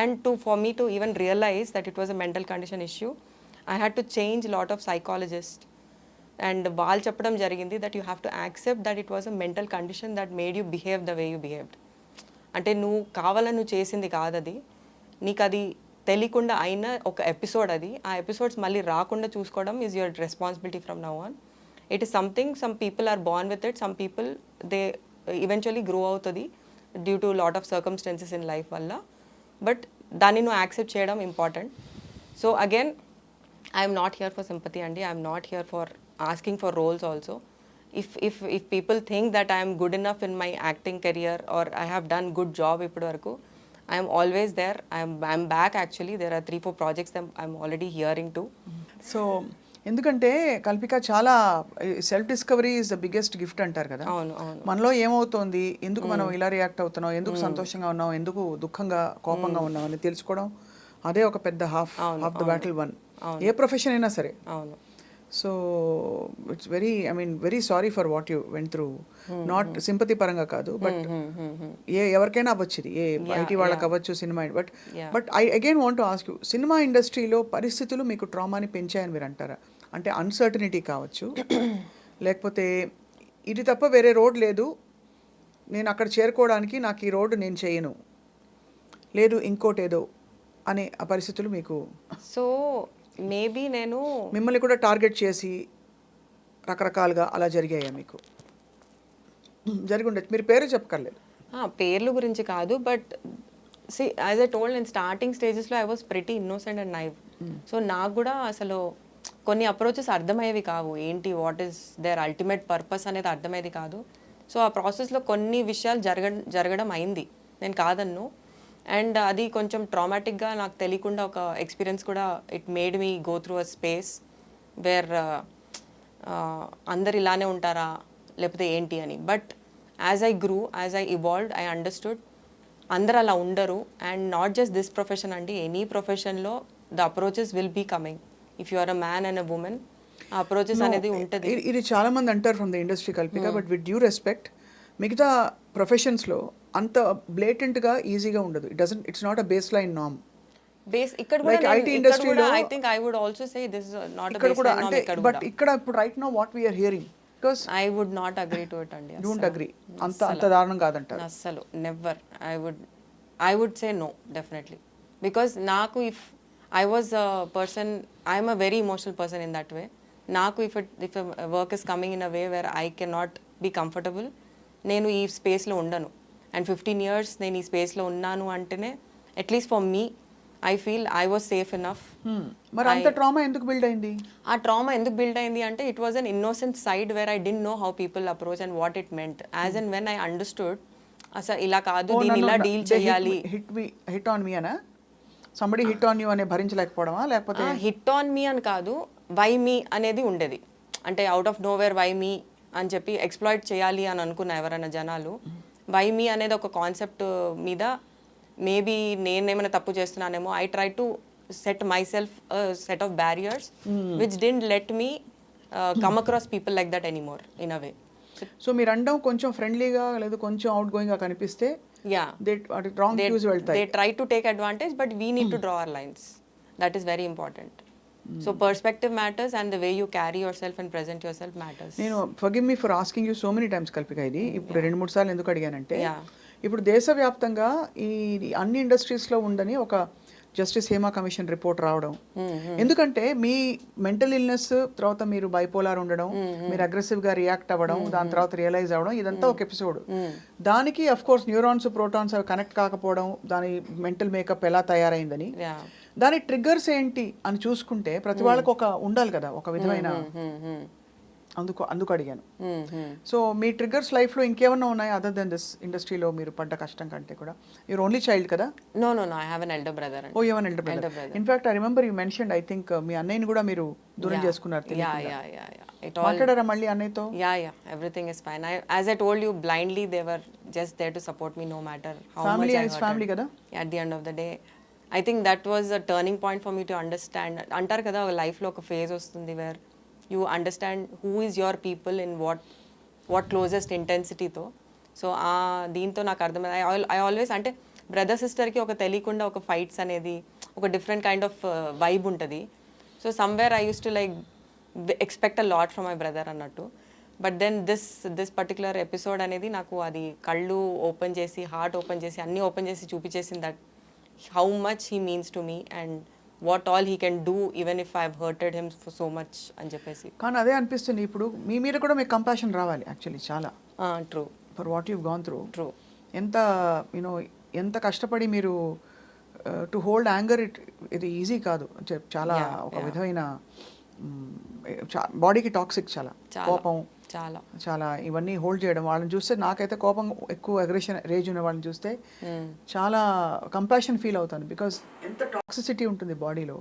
And for me to even realize that it was a mental condition issue, I had to change a lot of psychologists. And వాళ్ళు చెప్పడం జరిగింది that you have to accept that it was a mental condition that made you behave the way you behaved. అంటే నువ్వు కావాలని నువ్వు చేసింది కాదు అది, నీకు అది తెలియకుండా అయిన ఒక ఎపిసోడ్ అది. ఆ ఎపిసోడ్స్ మళ్ళీ రాకుండా చూసుకోవడం is your responsibility from now on. It is something, some people are born with it, some people they eventually grow అవుతుంది due to lot of circumstances in life వల్ల. బట్ దాన్ని నువ్వు యాక్సెప్ట్ చేయడం important. So again I'm not here for sympathy అండి, I'm not here for asking for roles also. If people think that I'm good enough in my acting career or I have done good job ఇప్పటి వరకు, I'm always there. I'm back actually. There are 3-4 projects that I'm already hearing to. So ఎందుకంటే కల్పిక చాలా self discovery is the biggest gift అంటారు కదా. అవును. మనలో ఏమవుతోంది, ఎందుకు మనం ఇలా రియాక్ట్ అవుతున్నాం, ఎందుకు సంతోషంగా ఉన్నాం, ఎందుకు దుఃఖంగా కోపంగా ఉన్నాం అని తెలుసుకోవడం, అదే ఒక పెద్ద half the battle one, A profession అయినా సరే. అవును. So it's very sorry for what you went through. Not sympathy పరంగా కాదు, బట్ ఎవరికైనా అవ్వచ్చు, ఇది ఐటీ వాళ్ళకి అవ్వచ్చు, cinema. But I again want to ask you, cinema ఇండస్ట్రీలో పరిస్థితులు మీకు ట్రామాని పెంచాయని మీరు అంటారా? అంటే అన్సర్టనిటీ కావచ్చు, లేకపోతే ఇది తప్ప వేరే రోడ్ లేదు, నేను అక్కడ చేరుకోవడానికి నాకు ఈ రోడ్డు నేను చేయను, లేదు ఇంకోటి ఏదో అనే ఆ పరిస్థితులు మీకు? సో మేబీ నేను మిమ్మల్ని కూడా టార్గెట్ చేసి రకరకాలుగా అలా జరిగాయా మీకు? జరిగి ఉండొచ్చు, మీరు పేరు చెప్పక్కర్లేదు. పేర్లు గురించి కాదు, but see as I told, నేను స్టార్టింగ్ స్టేజెస్లో I was pretty innocent and naive. So నాకు కూడా అసలు కొన్ని అప్రోచెస్ అర్థమయ్యేవి కావు, ఏంటి what is their ultimate purpose అనేది అర్థమయ్యేది కాదు. సో ఆ ప్రాసెస్లో కొన్ని విషయాలు జరగడం అయింది, నేను కాదన్ను. అండ్ అది కొంచెం ట్రామాటిక్గా నాకు తెలియకుండా ఒక ఎక్స్పీరియన్స్ కూడా it made me go through a space where అందరు ఇలానే ఉంటారా లేకపోతే ఏంటి అని. But as I grew, as I evolved, I understood అందరు అలా ఉండరు. And not just this profession అండి, ఎనీ ప్రొఫెషన్లో the approaches will be coming. If you are a man and a woman, ఆ అప్రోచెస్ అనేది ఉంటుంది. ఇది చాలా మంది అంటారు from the industry Kalpika, but with due respect మిగతా ప్రొఫెషన్స్లో అంత బ్లేటెంట్గా ఈజీగా ఉండదు. It's not a base line నామ్. బేస్ ఇక్కడ Like కూడా IT industry-లో I think I would also say this is not a ఇక్కడ బేస్ కూడా లైన్ అంటే ఇక్కడ బట్ కూడా ఇక్కడ ఇప్పుడు right no what we're hearing, because I would not agree to it అండి. డోంట్ అగ్రీ, అంత దారుణం కాదంటారు. అస్సలు never. I would say no definitely. Because నాకు if I was a person, I'm a very emotional person in that way. నాకు if work is coming in a way where I can not be comfortable, నేను ఈ స్పేస్లో ఉండను. And 15 years నేను ఈ స్పేస్లో ఉన్నాను అంటేనే at least for me I feel I was safe enough. మరి అంత ట్రామా ఎందుకు బిల్డ్ అయింది? ఆ ట్రామా ఎందుకు బిల్డ్ అయింది అంటే it was an innocent side where I didn't know how people approach and what it meant. As and when I understood అసలు ఇలా కాదు, దీన్ని ఇలా డీల్ చేయాలి. హిట్ ఆన్ మీ అనా, సంబడి హిట్ ఆన్ యూ అనే భరించలేకపోవడమా, లేకపోతే హిట్ ఆన్ మీ అని కాదు, వై మీ అనేది ఉండేది. అంటే out of nowhere why me అని చెప్పి ఎక్స్ప్లాయిట్ చేయాలి అని అనుకున్న ఎవరైనా జనాలు. వై మీ అనేది ఒక కాన్సెప్ట్ మీద మేబీ నేనేమైనా తప్పు చేస్తున్నానేమో. I try to set myself set of barriers which didn't let me come across people like that anymore in a way. So మీరు అండం కొంచెం ఫ్రెండ్లీగా లేదా కొంచెం అవుట్ గోయింగ్గా కనిపిస్తే రాంగ్ వ్యూస్ వెళ్తాయి. They try to take advantage, but we need to draw our lines. That is very important. So perspective matters and the way you carry yourself and present your self matters. నేను forgive me for asking you so many times Kalpika, ఇది ఇప్పుడు 2-3 సార్లు ఎందుకు అడిగానంటే, ఇప్పుడు దేశవ్యాప్తంగా ఈ అన్ని ఇండస్ట్రీస్లో ఉందని ఒక జస్టిస్ హేమా కమిషన్ రిపోర్ట్ రావడం. ఎందుకంటే మీ మెంటల్ ఇల్నెస్ తర్వాత మీరు బైపోలార్ ఉండడం, మీరు అగ్రెసివ్గా రియాక్ట్ అవ్వడం, దాని తర్వాత రియలైజ్ అవ్వడం, ఇదంతా ఒక ఎపిసోడ్. దానికి అఫ్ కోర్స్ న్యూరాన్స్ ప్రోటాన్స్ అవి కనెక్ట్ కాకపోవడం, దాని మెంటల్ మేకప్ ఎలా తయారైందని, దాని ట్రిగ్గర్స్ ఏంటి అని చూసుకుంటే ప్రతి వాళ్ళకి ఒక ఉండాలి కదా ఒక విధమైన, అందుకు అడిగాను. సో మీ ట్రిగ్గర్స్ లైఫ్లో ఇంకేమన్నా ఉన్నాయి అదర్ దెన్ దిస్ ఇండస్ట్రీలో మీరు పడ్డ కష్టం కంటే కూడా? యూర్ ఓన్లీ చైల్డ్ కదా? No I have an elder brother. Oh you have an elder brother. In fact I remember you mentioned, I think మీ అన్నయ్యని కూడా మీరు దూరం చేసుకున్నారు. మాట్లాడారా మళ్ళీ అన్నయ్యతో? Yeah everything is fine. As I told you blindly they were just there to support me no matter how much I hurt. Family కదా at the end of the day. I think that was a turning point for me to understand. అంటారు కదా ఒక లైఫ్లో ఒక phase వస్తుంది where you understand who is your people in what closest ఇంటెన్సిటీతో. So దీంతో నాకు అర్థమైంది. ఐ ఆల్వేస్ అంటే బ్రదర్ సిస్టర్కి ఒక తెలియకుండా ఒక ఫైట్స్ అనేది ఒక డిఫరెంట్ కైండ్ ఆఫ్ వైబ్ ఉంటుంది. So somewhere I use to like expect a lot from my brother అన్నట్టు. But then this particular episode అనేది నాకు అది కళ్ళు ఓపెన్ చేసి, హార్ట్ ఓపెన్ చేసి, అన్నీ ఓపెన్ చేసి చూపించేసింది that how much he means to me and what all he can do even if I have hurted him for so much అని చెప్పేసి. కానీ అదే అనిపిస్తుంది ఇప్పుడు మీ మీద కూడా మీకు కంపాషన్ రావాలి యాక్చువల్లీ చాలా. True. For what you gone through. True. ఎంత కష్టపడి మీరు టు హోల్డ్ యాంగర్, ఇది ఈజీ కాదు. చాలా ఒక విధమైన బాడీకి టాక్సిక్, చాలా కోపం, చాలా ఇవన్నీ హోల్డ్ చేయడం. వాళ్ళని చూస్తే నాకైతే కోపం ఎక్కువ, అగ్రెషన్, రేజ్ ఉన్న వాళ్ళని చూస్తే చాలా కంపాషన్ ఫీల్ అవుతాను. బికాస్ ఎంత టాక్సిసిటీ ఉంటుంది బాడీలో,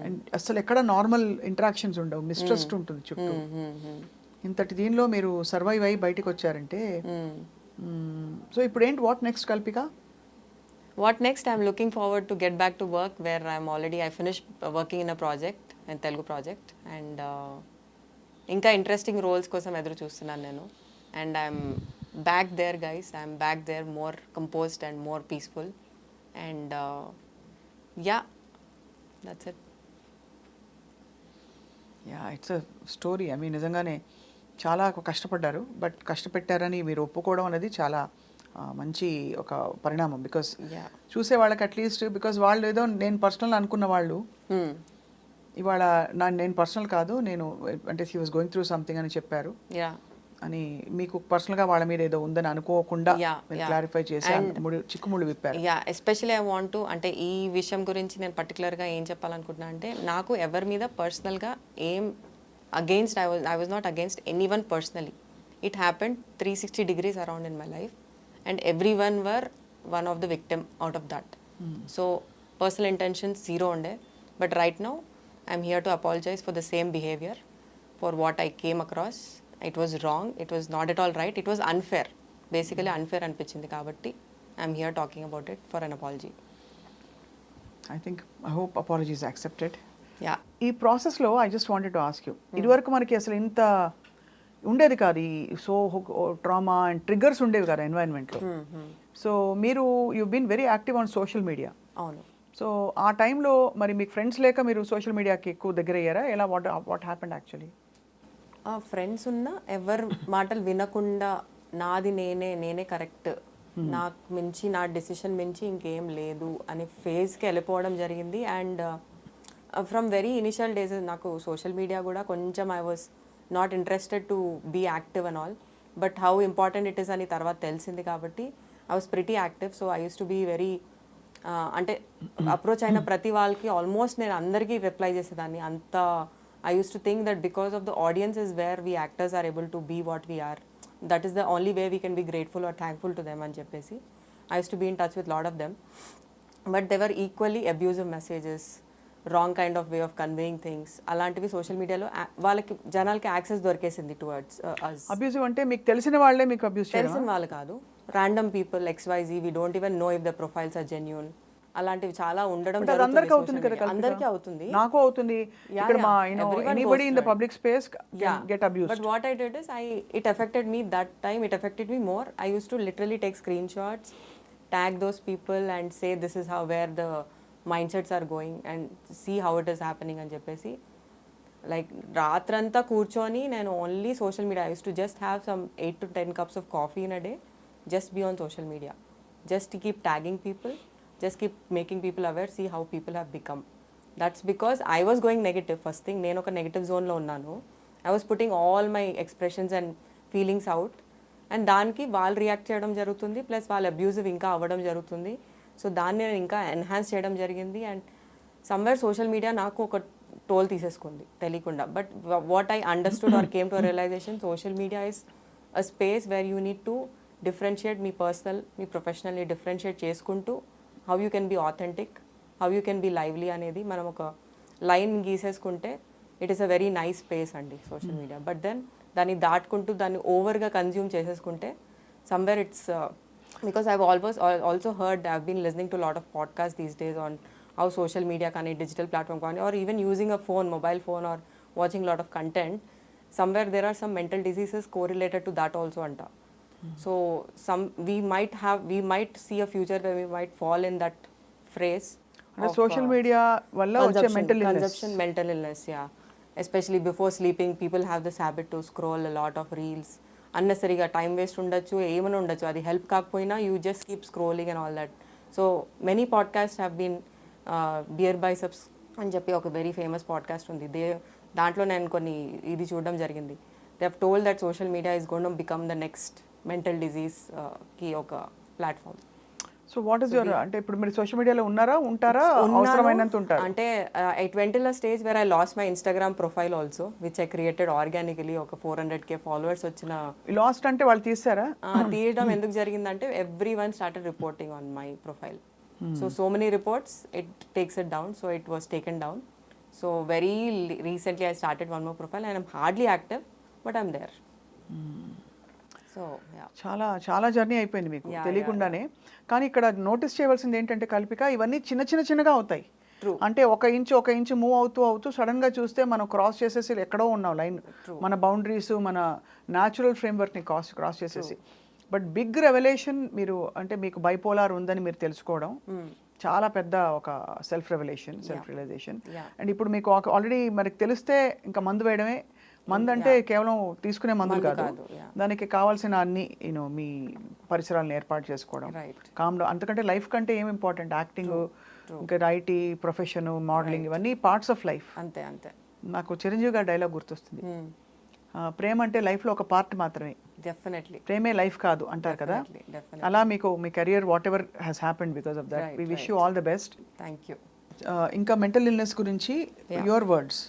అండ్ అసలు ఎక్కడ నార్మల్ ఇంటరాక్షన్స్ ఉండవు, మిస్ట్రస్ట్ ఉంటుంది చుట్టూ. ఇంతటి దీనిలో మీరు సర్వైవ్ అయ్యి బయటికి వచ్చారంటే, సో ఇప్పుడు ఏంటి, what next Kalpika? What next? I'm looking forward to get back to work where I finished working in a project, in Telugu project, and ఇంకా ఇంట్రెస్టింగ్ రోల్స్ కోసం ఎదురు చూస్తున్నాను నేను. And I'm back there guys, I'm back there more composed and more peaceful. And yeah, that's it. Yeah, it's a story. I mean నిజంగానే చాలా కష్టపడ్డారు, but కష్టపెట్టారని మీరు ఒప్పుకోవడం అనేది చాలా మంచి ఒక పరిణామం. బికాస్ చూసే వాళ్ళకి అట్లీస్ట్, బికాస్ వాళ్ళు ఏదో నేను పర్సనల్ అనుకున్న వాళ్ళు ఇవాళ నేను పర్సనల్ కాదు, నేను అంటే he was going through something అని చెప్పారు. అని మీకు పర్సనల్గా వాళ్ళ మీద ఏదో ఉందని అనుకోకుండా Yeah, మీరు yeah. క్లారిఫై చేసి చిక్కుముళ్ళు విప్పారు. Yeah especially I want to అంటే ఈ విషయం గురించి నేను పర్టికులర్గా ఏం చెప్పాలనుకుంటున్నా అంటే నాకు ఎవరి మీద పర్సనల్గా ఏం against I was not against any one personally. It happened 360 degrees around in my life and every one were one of the victim out of that. So personal intentions zero ఉండే, but right now I'm here to apologize for the same behaviour for what I came across. It was wrong, it was not at all right, it was unfair. Basically unfair అనిపించింది కాబట్టి I'm here talking about it for an apology. I hope apology is accepted. Yeah ఈ ప్రాసెస్లో I just wanted to ask you, ఇదివరకు మనకి అసలు ఇంత ఉండేది కాదు, ఈ ట్రామా అండ్ ట్రిగర్స్ ఉండేవి కదా ఎన్వైరన్మెంట్లో. సో మీరు you been very active on social media. అవును. సో ఆ టైంలో మరి మీకు ఫ్రెండ్స్ లేక మీరు సోషల్ మీడియాకి ఎక్కువ దగ్గర అయ్యారా? ఎలా వాట్ హ్యాపెండ్ యాక్చువల్లీ? ఫ్రెండ్స్ ఉన్నా ఎవరు మాటలు వినకుండా నాది నేనే కరెక్ట్, నాకు మించి నా డెసిషన్ మించి ఇంకేం లేదు అనే ఫేజ్కి వెళ్ళిపోవడం జరిగింది. And from very initial days నాకు సోషల్ మీడియా కూడా కొంచెం I was not interested to be active and all, but how important it is అని తర్వాత తెలిసింది కాబట్టి I was pretty active. So I use to be very అంటే approach అయిన ప్రతి వాళ్ళకి ఆల్మోస్ట్ నేను అందరికీ రిప్లై చేసేదాన్ని. అంత I used to think that because of the audience is where we actors are able to be what we are. That is the only way we can be grateful or thankful to them అని చెప్పేసి I used to be in touch with a lot of them. But they were equally abusive messages, wrong kind of way of conveying things. అలాంటివి social మీడియాలో వాళ్ళకి జనాలకి access దొరికేసింది towards us. Abusive అంటే మీకు తెలిసిన వాళ్ళే మీకు అబ్యూస్ చేయడం? తెలిసిన వాళ్ళు కాదు, random people XYZ, we don't even know if their profiles are genuine. అలాంటివి చాలా ఉండడం అందరికీ అవుతుంది కదా, అందరికీ అవుతుంది, నాకు అవుతుంది. ఇక్కడ మా anybody in the public space get abused. But what I did is it affected me that time, it affected me more. I used to literally take screenshots, tag those people and say this is how where the mindsets are going and see how it is happening అని చెప్పేసి like రాత్రంతా కూర్చొని నేను only social media. I use to just have some 8 to 10 cups of coffee in a day, just be on social media, just to keep tagging people, just keep making people aware, see how people have become. That's because I was going negative first thing. నేను ఒక negative జోన్లో ఉన్నాను. I was putting all my expressions and feelings out, and దానికి వాళ్ళు react చేయడం జరుగుతుంది, plus వాళ్ళు abusive ఇంకా అవ్వడం జరుగుతుంది. సో దాన్ని నేను ఇంకా ఎన్హాన్స్ చేయడం జరిగింది. అండ్ సమ్వేర్ సోషల్ మీడియా నాకు ఒక టోల్ తీసేసుకుంది తెలియకుండా. But what I understood or came to realization, social media is a space where you need to differentiate మీ పర్సనల్ మీ ప్రొఫెషనల్ని డిఫరెన్షియేట్ చేసుకుంటూ how you can be authentic, how you can be lively అనేది మనం ఒక line గీసేసుకుంటే it is a very nice space అండి social media. But then దాన్ని దాటుకుంటూ దాన్ని ఓవర్గా కన్జ్యూమ్ చేసేసుకుంటే somewhere it's because I also heard, I been listening to lot of podcast these days on how social media కానీ digital platform కానీ or even using a phone, mobile phone or watching lot of content, somewhere there are some mental diseases correlated to that also అంట. So we might see a future where we might fall in that phrase of social media వల్ల వచ్చే mental illness, yeah. Especially before sleeping, people have this habit to scroll a lot of reels. Unnecessary time waste ఉండొచ్చు, ఏమైనా ఉండొచ్చు, అది help కాకపోయినా you just keep scrolling and all that. So many podcasts have been Beer Biceps అని చెప్పి ఒక very famous podcast ఉంది. దాంట్లో నేను కొన్ని ఇది చూడడం జరిగింది. They have told that social media is going to become the next mental disease కి ఒక platform. So what is your, అంటే ఇప్పుడు మీరు సోషల్ మీడియాలో ఉంటారా అవసరమైనంత ఉంటారా? అంటే I went in a stage where I lost my Instagram profile also which I created organically. ఒక 400K ఫాలోవర్స్ వచ్చిన. లాస్ట్ అంటే వాళ్ళు తీసారా? తీయడం ఎందుకు జరిగిందంటే every one started reporting on my profile. So many reports, it takes it down. So it was taken down. So very recently I started one more profile and I'm hardly active but I'm there. So చాలా చాలా journey అయిపోయింది మీకు తెలియకుండానే. కానీ ఇక్కడ notice చేయవలసింది ఏంటంటే కల్పిక, ఇవన్నీ చిన్నగా అవుతాయి. అంటే ఒక ఇంచు మూవ్ అవుతూ సడన్ గా చూస్తే మనం క్రాస్ చేసేసి ఎక్కడో ఉన్నాం లైన్, మన బౌండరీస్, మన న్యాచురల్ ఫ్రేమ్వర్క్ని క్రాస్ చేసేసి. బట్ బిగ్ రెవల్యూషన్ మీరు, అంటే మీకు బైపోలార్ ఉందని మీరు తెలుసుకోవడం చాలా పెద్ద ఒక సెల్ఫ్ రియలైజేషన్. అండ్ ఇప్పుడు మీకు ఆల్రెడీ మనకి తెలిస్తే ఇంకా మందు వేయడమే. మందు అంటే కేవలం తీసుకునే మందులు కాదు, దానికి కావాల్సిన అన్ని మీ పరిసరాలను ఏర్పాటు చేసుకోవడం, కామ్లో. అంతకంటే లైఫ్ కంటే ఏం ఇంపార్టెంట్, యాక్టింగ్, ఇంకా ఐటీ ప్రొఫెషన్, మోడలింగ్, ఇవన్నీ పార్ట్స్ ఆఫ్ లైఫ్. అంతే. నాకు చిరంజీవి గారి డైలాగ్ గుర్తొస్తుంది, ప్రేమ అంటే లైఫ్లో ఒక పార్ట్ మాత్రమే, డెఫినెట్లీ ప్రేమే లైఫ్ కాదు అంటారు కదా. డెఫినెట్లీ అలా మీకు మీ career whatever has happened because of that, Right, we wish right. You all the best. Thank you. ఇంకా మెంటల్ ఇల్నెస్ గురించి Yeah. Your words,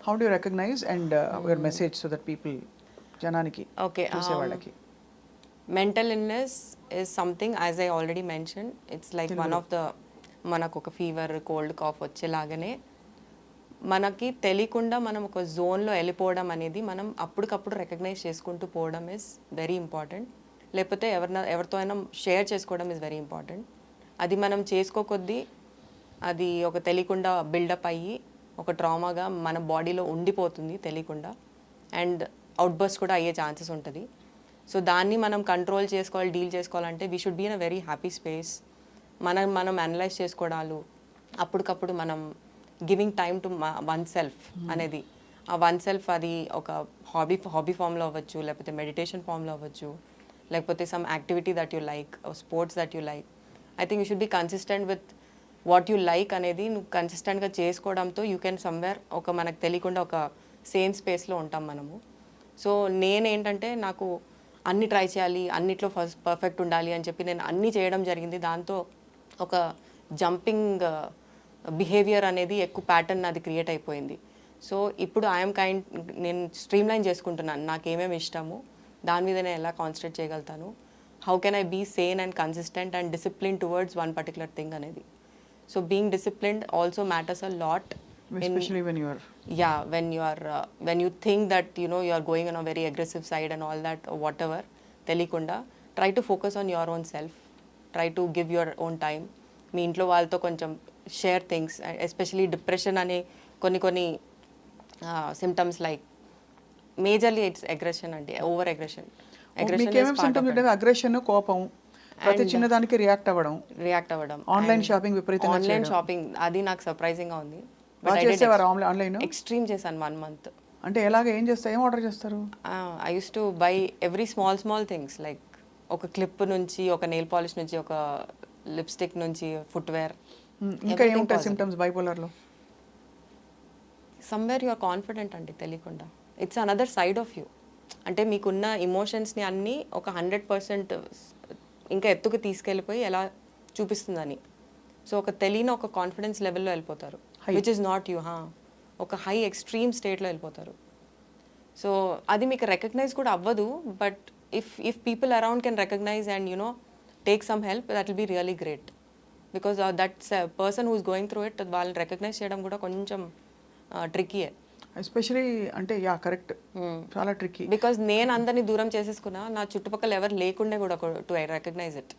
how do you recognize and your message so that people, జనానికి Okay, చూసే వాళ్ళకి. mental illness is something, as I already mentioned, it's like one of the, మనకు ఒక fever cold cough వచ్చేలాగానే మనకి తెలియకుండా మనం ఒక జోన్లో వెళ్ళిపోవడం అనేది మనం అప్పటికప్పుడు రికగ్నైజ్ చేసుకుంటూ పోవడం ఇస్ వెరీ ఇంపార్టెంట్. లేకపోతే ఎవరితో అయినా షేర్ చేసుకోవడం ఇస్ వెరీ ఇంపార్టెంట్. అది మనం చేసుకోకొద్దీ అది ఒక తెలియకుండా బిల్డప్ అయ్యి ఒక ట్రామాగా మన బాడీలో ఉండిపోతుంది తెలియకుండా, అండ్ అవుట్బర్స్ట్ కూడా అయ్యే ఛాన్సెస్ ఉంటుంది. సో దాన్ని మనం కంట్రోల్ చేసుకోవాలి, డీల్ చేసుకోవాలంటే we should be in a very happy space. మనం అనలైజ్ చేసుకోవడాలు, అప్పటికప్పుడు మనం giving time to one self అనేది, ఆ వన్ సెల్ఫ్ అది ఒక హాబీ ఫామ్లో అవ్వచ్చు, లేకపోతే మెడిటేషన్ ఫామ్లో అవ్వచ్చు, లేకపోతే some activity that you like, sports that you like. I think you should be consistent with what you like అనేది నువ్వు కన్సిస్టెంట్గా చేసుకోవడంతో యూ కెన్ సమ్వేర్ ఒక మనకు తెలియకుండా ఒక సేమ్ స్పేస్లో ఉంటాం మనము. సో నేనేంటంటే నాకు అన్ని ట్రై చేయాలి, అన్నిట్లో ఫస్ట్ పర్ఫెక్ట్ ఉండాలి అని చెప్పి నేను అన్నీ చేయడం జరిగింది. దాంతో ఒక జంపింగ్ బిహేవియర్ అనేది ఎక్కువ ప్యాటర్న్ అది క్రియేట్ అయిపోయింది. సో ఇప్పుడు నేను స్ట్రీమ్లైన్ చేసుకుంటున్నాను, నాకు ఏమేమి ఇష్టము, దాని మీద నేను ఎలా కాన్సన్ట్రేట్ చేయగలుగుతాను, how can I be sane and consistent and discipline towards one particular thing అనేది. So being disciplined also matters a lot. Especially when you are Yeah, when you think that you are going on a very aggressive side and all that or whatever, telikunda try to focus on your own self, try to give your own time. మీ ఇంట్లో వాళ్ళతో కొంచెం share things, especially depression అనే కొన్ని symptoms like majorly it's aggression అంటే over aggression. మీకేమేమి symptoms ఉంటాయి? Aggression, కోపం, ప్రతి చిన్నదానికి రియాక్ట్ అవ్వడం, ఆన్లైన్ షాపింగ్, విపరీతంగా ఆన్లైన్ షాపింగ్ అది నాకు సర్ప్రైజింగ్గా ఉంది. బాగా చేసేవారు ఆన్లైన్. ఎక్స్ట్రీమ్ చేశాను 1 month. అంటే ఎలాగ ఏం చేస్తారు, ఏం ఆర్డర్ చేస్తారు? I use to buy every small things like ఒక క్లిప్ నుంచి, ఒక నెయిల్ పాలిష్ నుంచి, ఒక లిప్స్టిక్ నుంచి, ఫుట్వేర్. ఇంకా ఏముంటాయి సిమ్టమ్స్ బైపోలర్లో? సమ్వేర్ యు ఆర్ కాన్ఫిడెంట్ అండి తెలియకుండా. It's another side of you. అంటే మీకున్న ఇమోషన్స్ని అన్నీ ఒక 100% ఇంకా ఎత్తుకు తీసుకెళ్ళిపోయి ఎలా చూపిస్తుందని. సో ఒక తెలియని ఒక కాన్ఫిడెన్స్ లెవెల్లో వెళ్ళిపోతారు, విచ్ ఇస్ నాట్ యూ. ఒక హై ఎక్స్ట్రీమ్ స్టేట్లో వెళ్ళిపోతారు. సో అది మీకు రికగ్నైజ్ కూడా అవ్వదు. But if people around can recognise and take some help, that will be really great. Because that's person who is going through it, వాళ్ళని recognise చేయడం కూడా కొంచెం ట్రిక్కీయే. ఎస్పెషలీ అంటే కరెక్ట్, చాలా ట్రిక్కీ. బికాజ్ నేను అందరినీ దూరం చేసేసుకున్నా, నా చుట్టుపక్కల ఎవరు లేకుండా కూడా టు రికగ్నైజ్ ఇట్.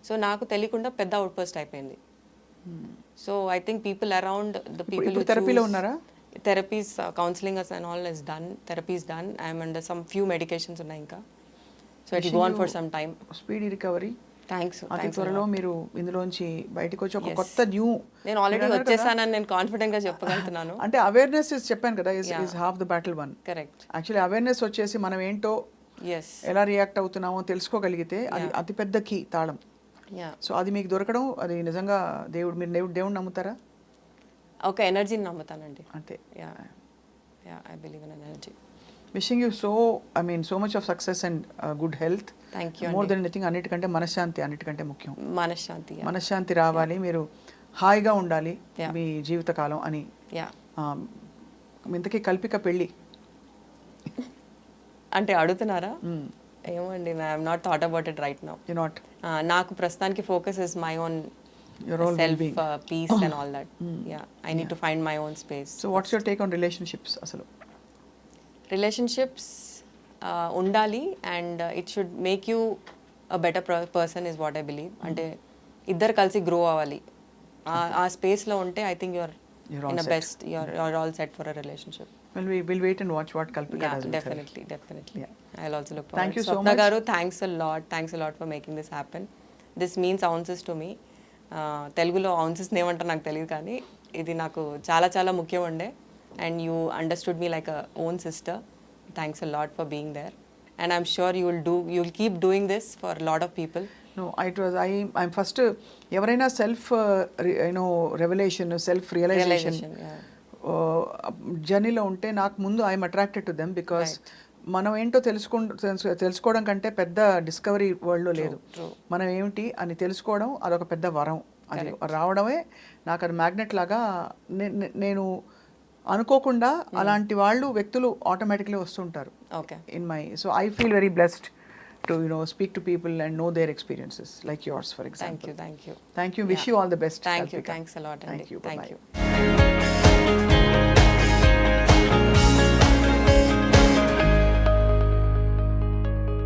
సో నాకు తెలియకుండా పెద్ద అవుట్బర్స్ట్ అయిపోయింది. So I think people around the people థెరపీలో ఉన్నారా? Therapies, counselling and all is done. Therapies done. I'm under some few medications ఉన్నాయి ఇంకా. So it go on for some time. Speedy recovery. Thanks. అతి త్వరలో మీరు ఇందులోంచి బయటకు వచ్చి ఒక కొత్త న్యూ, నేను ఆల్రెడీ వచ్చేసానని నేను కాన్ఫిడెంట్ గా చెప్పగలుగుతున్నాను. అంటే అవేర్నెస్ చెప్పాను కదా, is half the battle one. Correct. Actually awareness వచ్చేసి మనం ఏంటో, ఎలా రియాక్ట్ అవుతున్నామో తెలుసుకోగలిగితే అది అతిపెద్ద కీ, తాళం. సో అది మీకు దొరకడం, అది నిజంగా మీరు దేవుడు నమ్ముతారా? ఒక ఎనర్జీని నమ్ముతానండి అంతే. I believe in energy. Wishing you so much of success and good health. Thank you. More than anything, అన్నిటికంటే మనశ్శాంతి అన్నిటికంటే ముఖ్యం. మనశ్శాంతి రావాలి, మీరు హాయిగా ఉండాలి మీ జీవితకాలం అని. ఇంతకీ కల్పిక పెళ్ళి అంటే అడుగుతున్నారా? ఏమో అండి, I'm not thought about it right now. నాకు ప్రస్తుతానికి focus is my own self peace and all that. I need to find my own space. So what's your take on relationships? అసలు రిలేషన్షిప్స్ ఉండాలి, and it should make you a better person is what I believe. అంటే ఇద్దరు కలిసి grow అవ్వాలి. ఆ స్పేస్లో ఉంటే I think you're in a best, you're all set for a relationship. Well, we'll wait and watch what Kalpika does. Definitely. I'll also look forward. Thank you so Swapna much. Garu, thanks a lot for making this happen. This means ounces to me. Telugulo ounces నేమంటారో నాకు తెలియదు, కానీ ఇది నాకు చాలా చాలా ముఖ్యం ఉండే. And you understood me like a own sister. Thanks a lot for being there. And I'm sure you'll keep doing this for a lot of people. No, I'm first, ఎవరైనా సెల్ఫ్ రెవల్యూషన్, సెల్ఫ్ రియలైజేషన్ జర్నీలో ఉంటే నాకు ముందు I'm attracted to them because మనం ఏంటో తెలుసుకోవడం కంటే పెద్ద డిస్కవరీ వరల్డ్లో లేదు. మనం ఏమిటి అని తెలుసుకోవడం అదొక పెద్ద వరం. అది రావడమే నాకు అది మ్యాగ్నెట్ లాగా నేను అనుకోకుండా అలాంటి వ్యక్తులు ఆటోమేటిక్లీ వస్తుంటారు in my. So I feel very blessed to speak to people and know their experiences like yours, for example. Thank you. Wish you all the best. Thanks a lot. Thank you. Thank you.